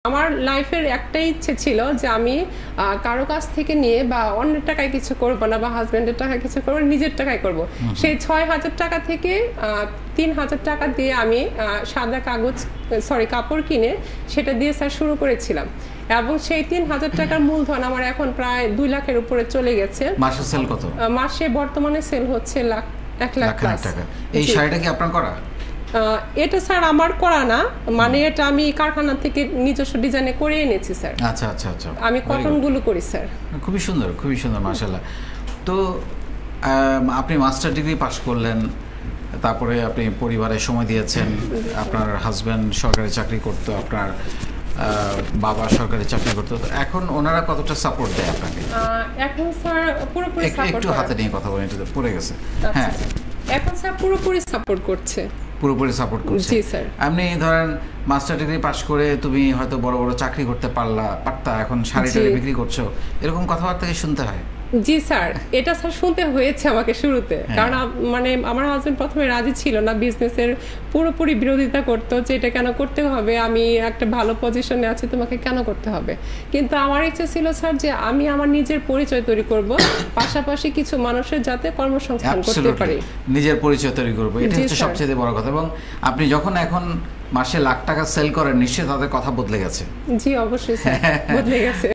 আমার লাইফের একটাই ইচ্ছে ছিল যে আমি কারো কাছ থেকে নিয়ে বা অন্যের টাকায় কিছু করব না, বা হাজবেন্ডের টাকায় কিছু করবো, নিজের টাকায় করব। সেই 6,000 টাকা থেকে 3,000 টাকা দিয়ে আমি সাদা কাপড় কিনে সেটা দিয়ে স্যার শুরু করেছিলাম, এবং সেই 3,000 টাকার মূলধন আমার এখন প্রায় 2 লাখের উপরে চলে গেছে। মাসে সেল কত? মাসে বর্তমানে সেল হচ্ছে 1 লাখ টাকা। এই শাড়িটা কি আপনার করা? এটা স্যার আমার করা না, মানে এটা আমি কারখানা থেকে নিজস্ব ডিজাইনে করে এনেছি স্যার। আচ্ছা আচ্ছা আচ্ছা, আমি কটনগুলো করি স্যার। খুবই সুন্দর, খুবই সুন্দর, মাশাআল্লাহ। তো আপনি মাস্টার ডিগ্রি পাশ করলেন, তারপরে আপনি পরিবারে সময় দিয়েছেন। আপনার হাজব্যান্ড সরকারি চাকরি করতো, আপনার বাবা সরকারি চাকরি করতো। এখন ওনারা কতটা সাপোর্ট দেয় আপনাকে? এখন স্যার পুরোপুরি সাপোর্ট। একটু হাতে নিয়ে কথা বলেন, এটা পড়ে গেছে। হ্যাঁ, এখন স্যার পুরোপুরি সাপোর্ট করছে। পুরোপুরি সাপোর্ট করছে। জি স্যার। আপনি ধরেন মাস্টার ডিগ্রি পাশ করে তুমি হয়তো বড় বড় চাকরি করতে পারতা, এখন শাড়ি বিক্রি করছো, এরকম কথাবার্তা কি শুনতে হয়? জি স্যার, এটা স্যার শুনতে হয়েছে আমাকে শুরুতে, কারণ মানে আমার হাজবেন্ড প্রথমে রাজি ছিল না, বিজনেসের পুরোপুরি বিরোধিতা করতো যে এটা কেন করতে হবে, আমি একটা ভালো পজিশনে আছি, তোমাকে কেন করতে হবে। কিন্তু আমার ইচ্ছে ছিল স্যার যে আমি আমার নিজের পরিচয় তৈরি করব, পাশাপাশি কিছু মানুষের যাতে কর্মসংস্থান করতে পারি, নিজের পরিচয় তৈরি করব, এটা হচ্ছে সবচেয়ে বড় কথা। এবং আপনি যখন এখন মাসে লাখ টাকা সেল করেন, নিশ্চয়ই তাদের কথা বদলে গেছে। জি অবশ্যই স্যার, বদলে গেছে।